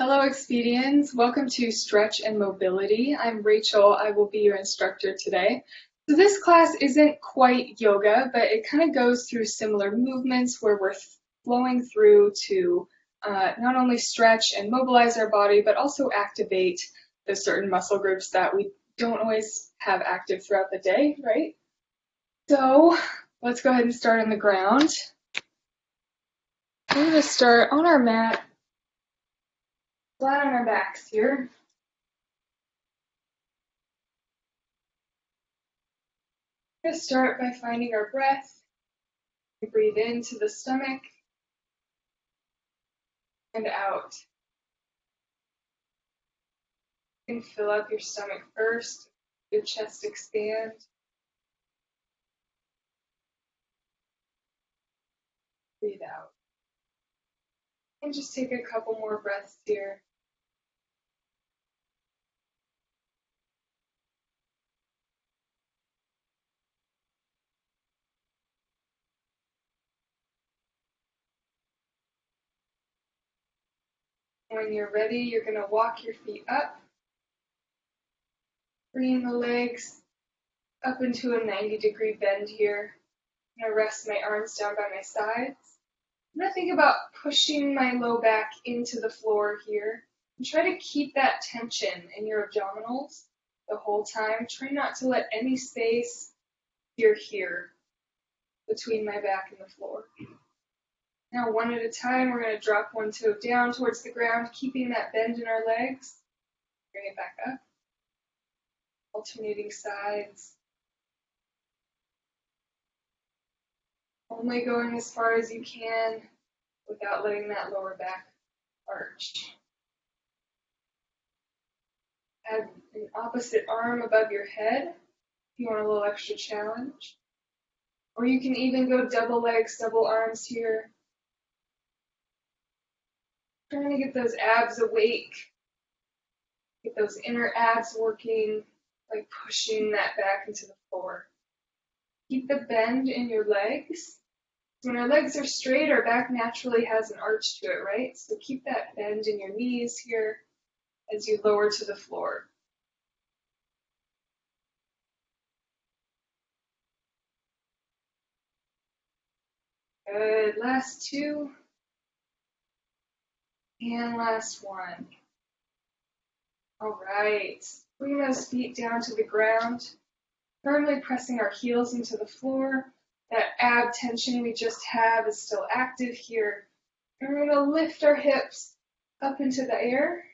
Hello, Expedians. Welcome to Stretch and Mobility. I'm Rachel. I will be your instructor today. So this class isn't quite yoga, but it kind of goes through similar movements where we're flowing through to not only stretch and mobilize our body, but also activate the certain muscle groups that we don't always have active throughout the day, right? So let's go ahead and start on the ground. We're going to start on our mat, flat on our backs here. We're going to start by finding our breath. We breathe into the stomach and out. You can fill up your stomach first, your chest expand. Breathe out. And just take a couple more breaths here. When you're ready, you're going to walk your feet up, bringing the legs up into a 90-degree bend here. I'm going to rest my arms down by my sides. I'm going to think about pushing my low back into the floor here and try to keep that tension in your abdominals the whole time. Try not to let any space here between my back and the floor. Now, one at a time, we're going to drop one toe down towards the ground, keeping that bend in our legs. Bring it back up. Alternating sides. Only going as far as you can without letting that lower back arch. Add an opposite arm above your head if you want a little extra challenge. Or you can even go double legs, double arms here. Trying to get those abs awake. Get those inner abs working, like pushing that back into the floor. Keep the bend in your legs. When our legs are straight, our back naturally has an arch to it, right? So keep that bend in your knees here as you lower to the floor. Good. Last two. And last one. All right. Bring those feet down to the ground, firmly pressing our heels into the floor. That ab tension we just have is still active here. And we're going to lift our hips up into the air.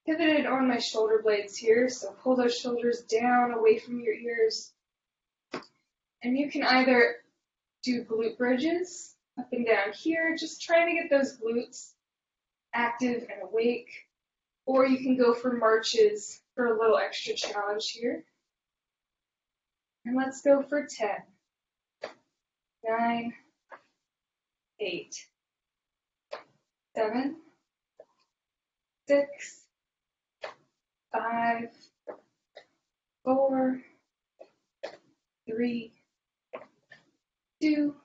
Pivoted on my shoulder blades here, so pull those shoulders down away from your ears. And you can either do glute bridges up and down here, just trying to get those glutes active and awake. Or you can go for marches for a little extra challenge here. And let's go for 10, 9, 8, 7, 6, 5, 4, 3, 2,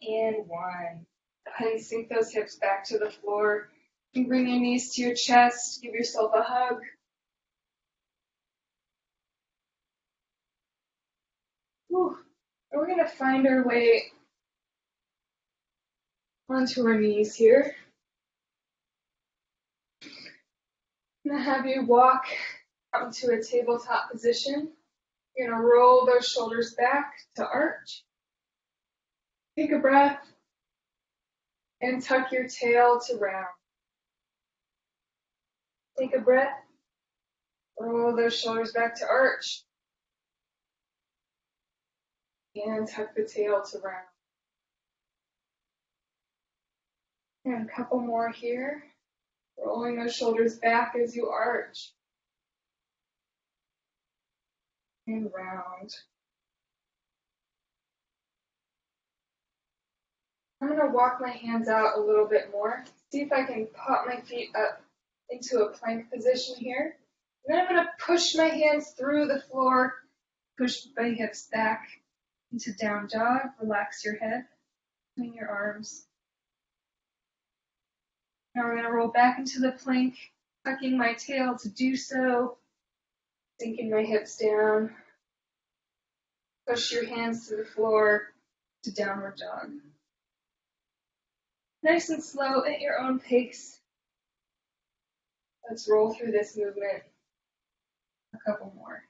and 1. Go ahead and sink those hips back to the floor. You can bring your knees to your chest, give yourself a hug. Whew. And we're going to find our way onto our knees here. I'm going to have you walk out into a tabletop position. You're going to roll those shoulders back to arch. Take a breath and tuck your tail to round. Take a breath. Roll those shoulders back to arch. And tuck the tail to round. And a couple more here. Rolling those shoulders back as you arch. And round. I'm going to walk my hands out a little bit more. See if I can pop my feet up into a plank position here. And then I'm going to push my hands through the floor, push my hips back into down dog. Relax your head between your arms. Now we're going to roll back into the plank, tucking my tail to do so, sinking my hips down. Push your hands to the floor to downward dog. Nice and slow at your own pace. Let's roll through this movement a couple more.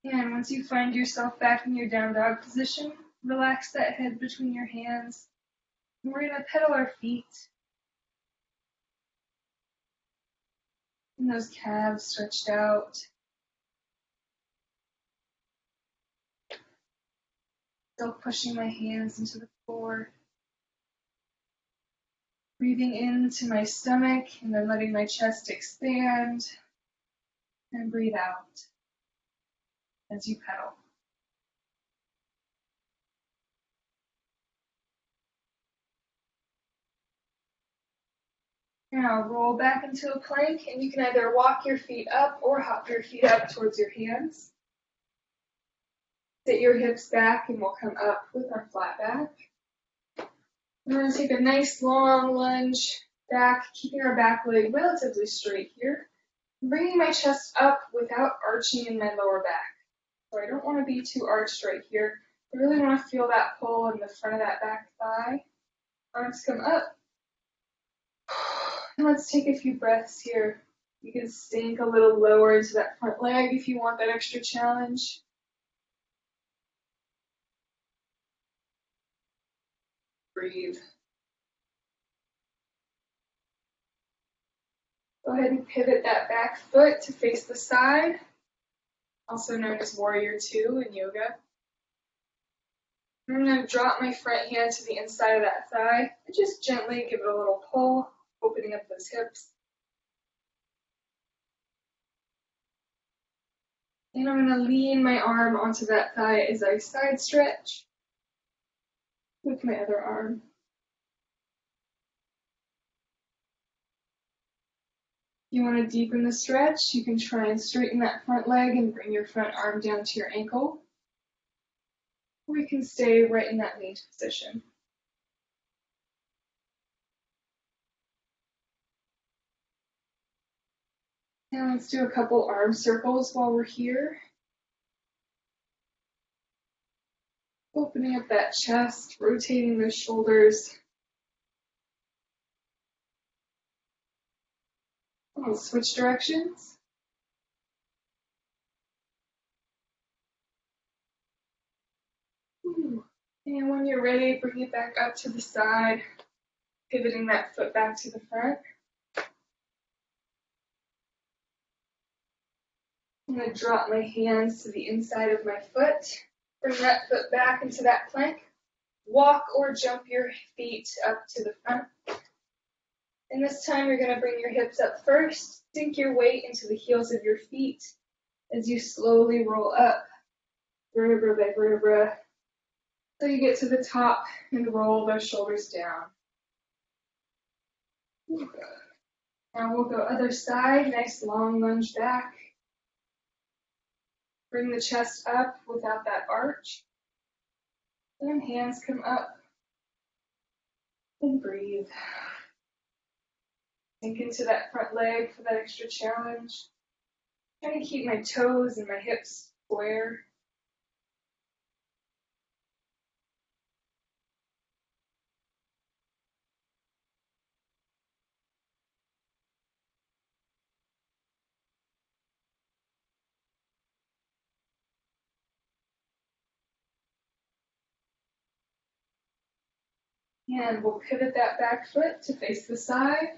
And once you find yourself back in your down dog position, relax that head between your hands. And we're going to pedal our feet. And those calves stretched out. Still pushing my hands into the floor. Breathing into my stomach and then letting my chest expand. And breathe out as you pedal. Now roll back into a plank, and you can either walk your feet up or hop your feet up towards your hands. Sit your hips back and we'll come up with our flat back. We're going to take a nice long lunge back, keeping our back leg relatively straight here. I'm bringing my chest up without arching in my lower back. So I don't want to be too arched right here. I really want to feel that pull in the front of that back thigh. Arms come up. And let's take a few breaths here. You can sink a little lower into that front leg if you want that extra challenge. Breathe. Go ahead and pivot that back foot to face the side, also known as Warrior Two in yoga. I'm going to drop my front hand to the inside of that thigh and just gently give it a little pull, opening up those hips. And I'm going to lean my arm onto that thigh as I side stretch with my other arm. If you want to deepen the stretch, you can try and straighten that front leg and bring your front arm down to your ankle. Or you can stay right in that lean position. Now let's do a couple arm circles while we're here. Opening up that chest, rotating those shoulders. We'll switch directions. And when you're ready, bring it back up to the side, pivoting that foot back to the front. I'm going to drop my hands to the inside of my foot. Bring that foot back into that plank. Walk or jump your feet up to the front. And this time you're going to bring your hips up first. Sink your weight into the heels of your feet as you slowly roll up, vertebra by vertebra, so you get to the top and roll those shoulders down. Now we'll go other side, nice long lunge back. Bring the chest up without that arch. And hands come up. And breathe. Sink into that front leg for that extra challenge. Trying to keep my toes and my hips square. And we'll pivot that back foot to face the side.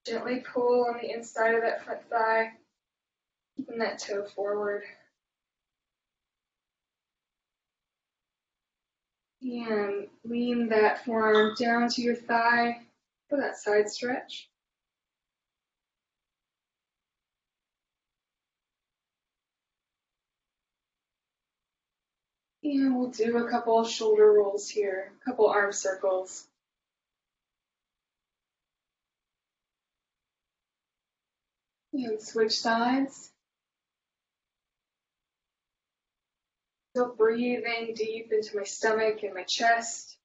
Gently pull on the inside of that front thigh, keeping that toe forward. And lean that forearm down to your thigh for that side stretch. And we'll do a couple of shoulder rolls here, a couple arm circles. And switch sides. Still breathing deep into my stomach and my chest.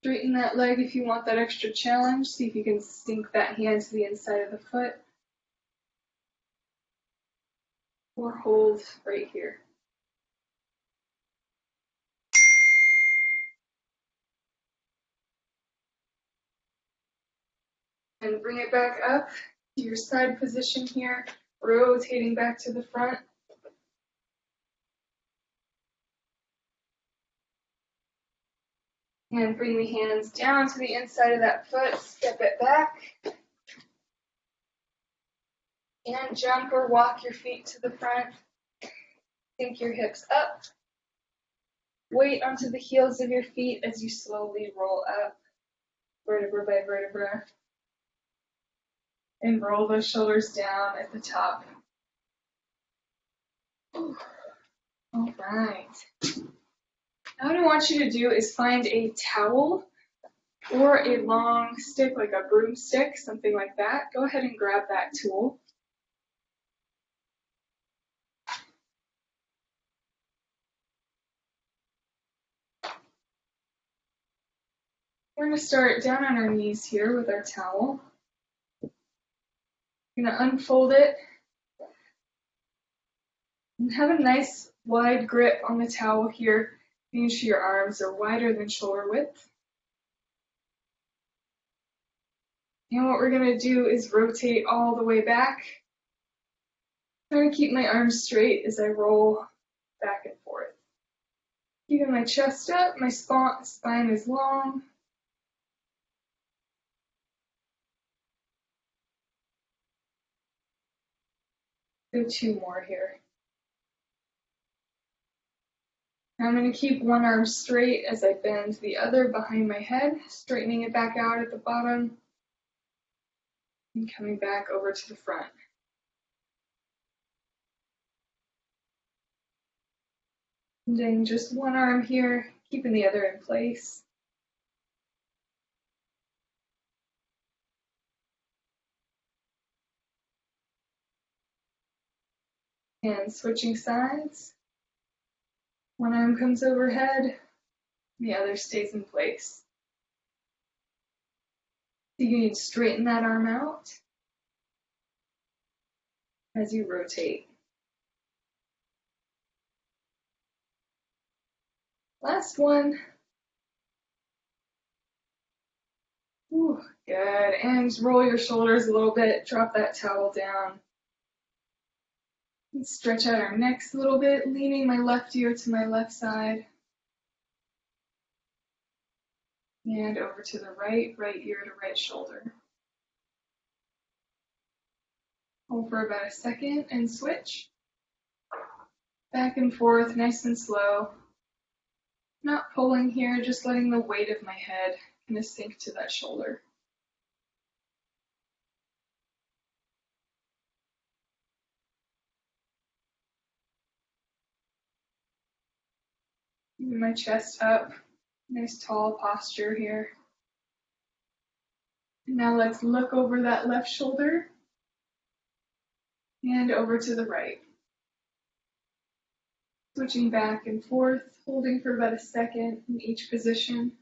Straighten that leg if you want that extra challenge. See if you can sink that hand to the inside of the foot. Or hold right here. And bring it back up to your side position here, rotating back to the front. And bring the hands down to the inside of that foot, step it back. And jump or walk your feet to the front. Sink your hips up. Weight onto the heels of your feet as you slowly roll up, vertebra by vertebra. And roll those shoulders down at the top. All right. Now what I want you to do is find a towel or a long stick, like a broomstick, something like that. Go ahead and grab that tool. We're going to start down on our knees here with our towel. We're going to unfold it and have a nice wide grip on the towel here, making sure your arms are wider than shoulder width. And what we're going to do is rotate all the way back. Trying to keep my arms straight as I roll back and forth. Keeping my chest up, my spine is long. Do 2 more here. Now I'm going to keep one arm straight as I bend the other behind my head, straightening it back out at the bottom, and coming back over to the front. And then just one arm here, keeping the other in place. And switching sides. One arm comes overhead, the other stays in place. So you need to straighten that arm out as you rotate. Last one. Ooh, good. And roll your shoulders a little bit, drop that towel down. And stretch out our necks a little bit, leaning my left ear to my left side. And over to the right ear to right shoulder. Hold for about a second and switch. Back and forth, nice and slow. Not pulling here, just letting the weight of my head kind of sink to that shoulder. Keeping my chest up, nice tall posture here. And now let's look over that left shoulder and over to the right. Switching back and forth, holding for about a second in each position.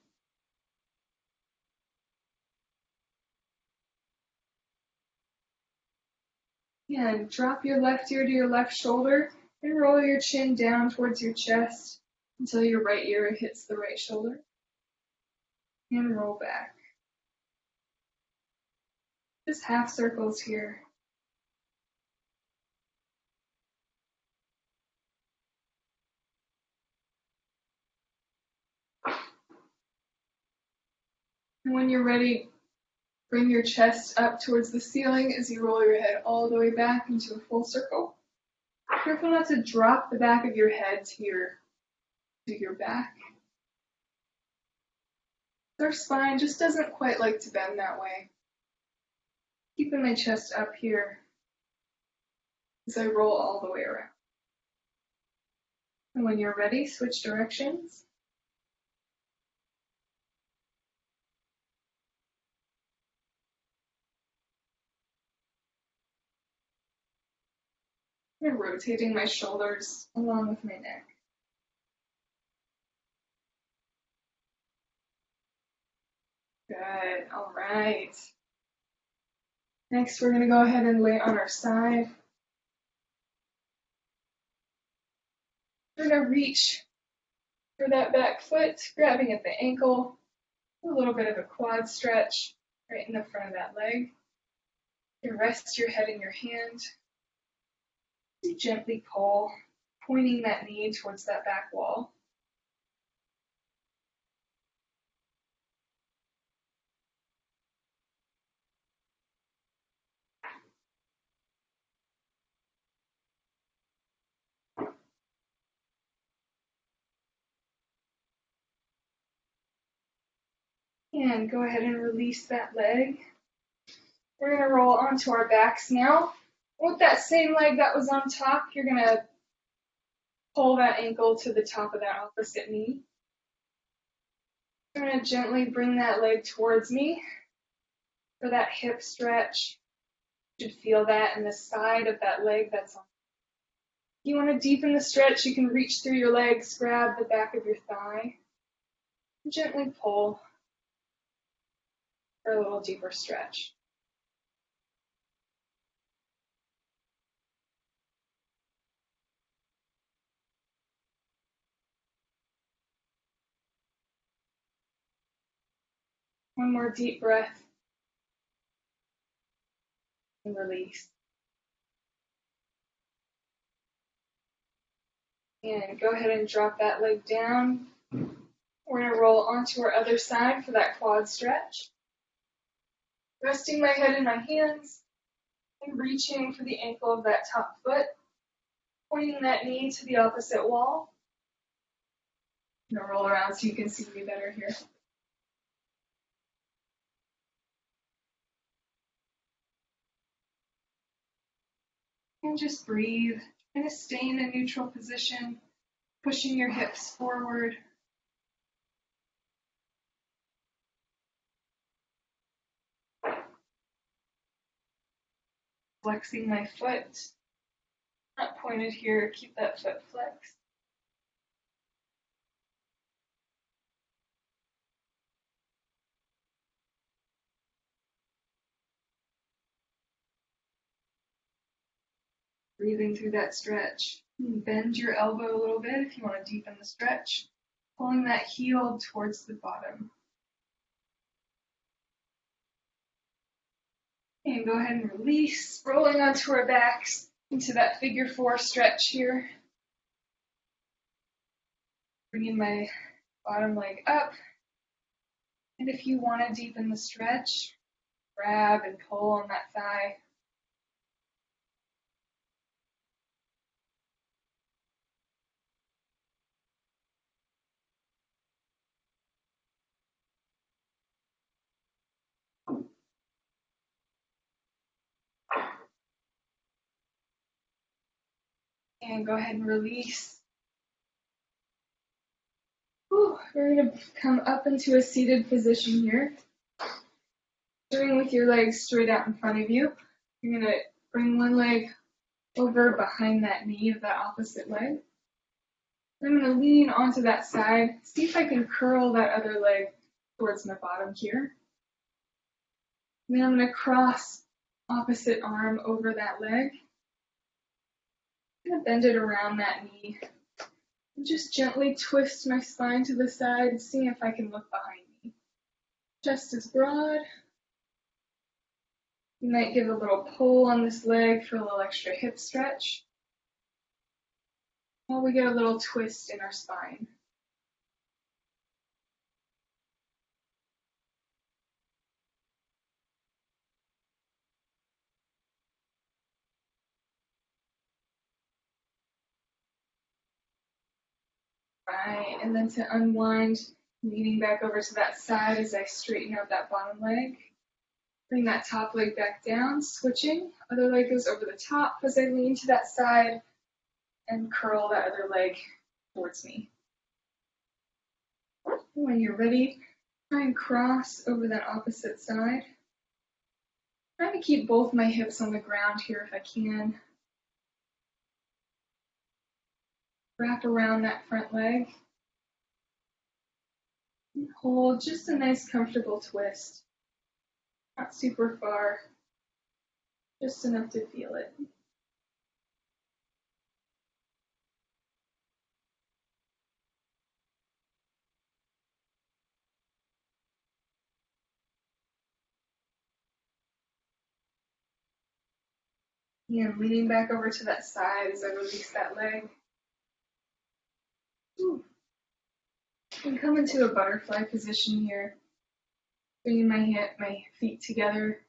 And drop your left ear to your left shoulder and roll your chin down towards your chest until your right ear hits the right shoulder. And roll back. Just half circles here. And when you're ready, bring your chest up towards the ceiling as you roll your head all the way back into a full circle. Careful not to drop the back of your head to your back. Our spine just doesn't quite like to bend that way. Keeping my chest up here as I roll all the way around. And when you're ready, switch directions. I'm rotating my shoulders along with my neck. Good, all right. Next, we're gonna go ahead and lay on our side. We're gonna reach for that back foot, grabbing at the ankle, a little bit of a quad stretch right in the front of that leg. You can rest your head in your hand. You gently pull, pointing that knee towards that back wall. And go ahead and release that leg. We're going to roll onto our backs now. With that same leg that was on top, you're going to pull that ankle to the top of that opposite knee. I'm going to gently bring that leg towards me for that hip stretch. You should feel that in the side of that leg that's on. If you want to deepen the stretch, you can reach through your legs, grab the back of your thigh, and gently pull for a little deeper stretch. One more deep breath and release. And go ahead and drop that leg down. We're going to roll onto our other side for that quad stretch. Resting my head in my hands and reaching for the ankle of that top foot, pointing that knee to the opposite wall. I'm going to roll around so you can see me better here. And just breathe. Kind of stay in a neutral position, pushing your hips forward. Flexing my foot. Not pointed here, keep that foot flexed. Breathing through that stretch. Bend your elbow a little bit if you want to deepen the stretch. Pulling that heel towards the bottom. And go ahead and release, rolling onto our backs into that figure 4 stretch here. Bringing my bottom leg up. And if you want to deepen the stretch, grab and pull on that thigh. And go ahead and release. We're going to come up into a seated position here. Starting with your legs straight out in front of you. You're going to bring one leg over behind that knee of that opposite leg. I'm going to lean onto that side. See if I can curl that other leg towards my bottom here. And then I'm going to cross opposite arm over that leg. I'm going to bend it around that knee. And just gently twist my spine to the side, seeing if I can look behind me. Chest is broad. You might give a little pull on this leg for a little extra hip stretch. While we get a little twist in our spine. Right, and then to unwind, leaning back over to that side as I straighten out that bottom leg. Bring that top leg back down, switching. Other leg goes over the top as I lean to that side and curl that other leg towards me. When you're ready, try and cross over that opposite side. Trying to keep both my hips on the ground here if I can. Wrap around that front leg. And hold just a nice comfortable twist. Not super far, just enough to feel it. And leaning back over to that side as I release that leg. Ooh. And come into a butterfly position here. Bringing my feet together.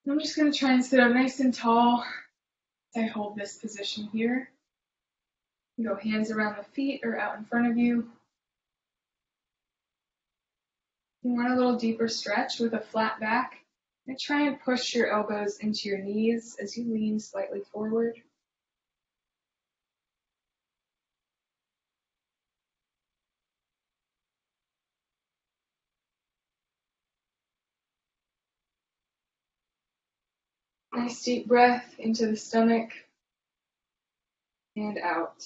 I'm just going to try and sit up nice and tall as I hold this position here. You go hands around the feet or out in front of you. You want a little deeper stretch with a flat back. And try and push your elbows into your knees as you lean slightly forward. Nice deep breath into the stomach and out.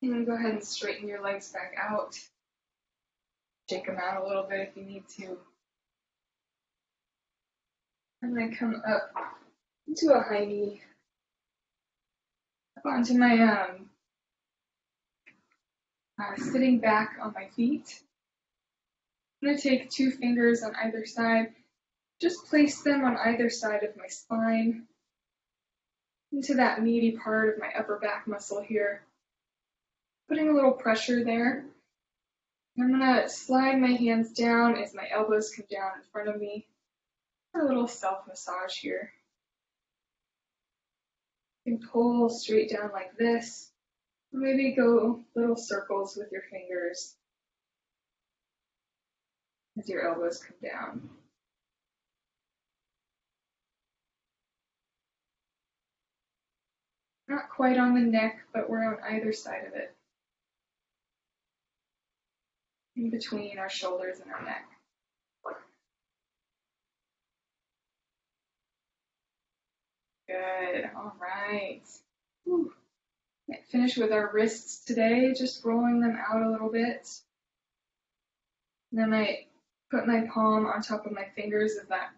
And then go ahead and straighten your legs back out. Shake them out a little bit if you need to. And then come up into a high knee. Up onto my sitting back on my feet. I'm going to take 2 fingers on either side. Just place them on either side of my spine. Into that meaty part of my upper back muscle here. Putting a little pressure there. I'm going to slide my hands down as my elbows come down in front of me. A little self-massage here. You can pull straight down like this. Or maybe go little circles with your fingers as your elbows come down. Not quite on the neck, but we're on either side of it. In between our shoulders and our neck. Good, all right. Whew. Finish with our wrists today, just rolling them out a little bit. And then I put my palm on top of my fingers of that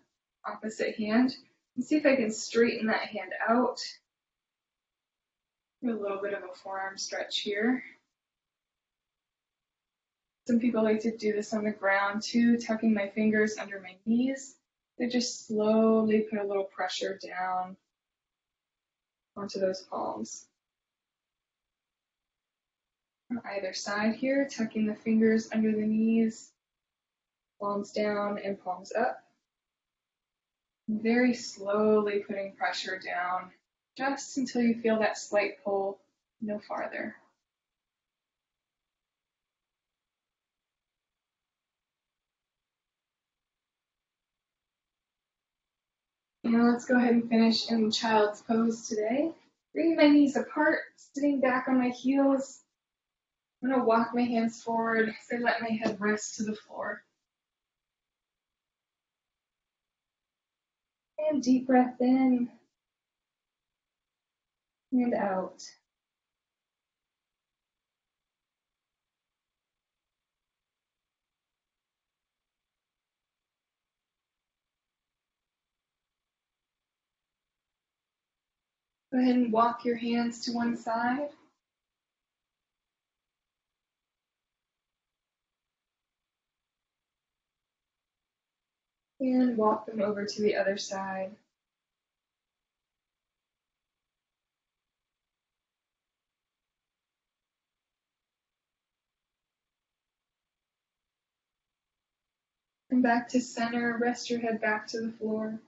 opposite hand and see if I can straighten that hand out. A little bit of a forearm stretch here. Some people like to do this on the ground too, tucking my fingers under my knees. They just slowly put a little pressure down onto those palms. On either side here, tucking the fingers under the knees, palms down and palms up. Very slowly putting pressure down, just until you feel that slight pull, no farther. Now let's go ahead and finish in child's pose today. Bringing my knees apart, sitting back on my heels. I'm going to walk my hands forward as I let my head rest to the floor. And deep breath in and out. Go ahead and walk your hands to one side. And walk them over to the other side. And back to center, rest your head back to the floor.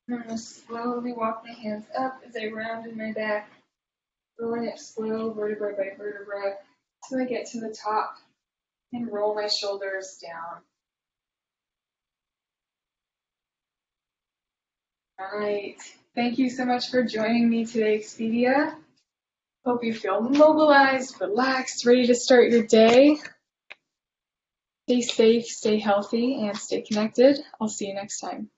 I'm going to slowly walk my hands up as I round in my back, rolling it slow, vertebra by vertebra, till I get to the top and roll my shoulders down. All right. Thank you so much for joining me today, Expedia. Hope you feel mobilized, relaxed, ready to start your day. Stay safe, stay healthy, and stay connected. I'll see you next time.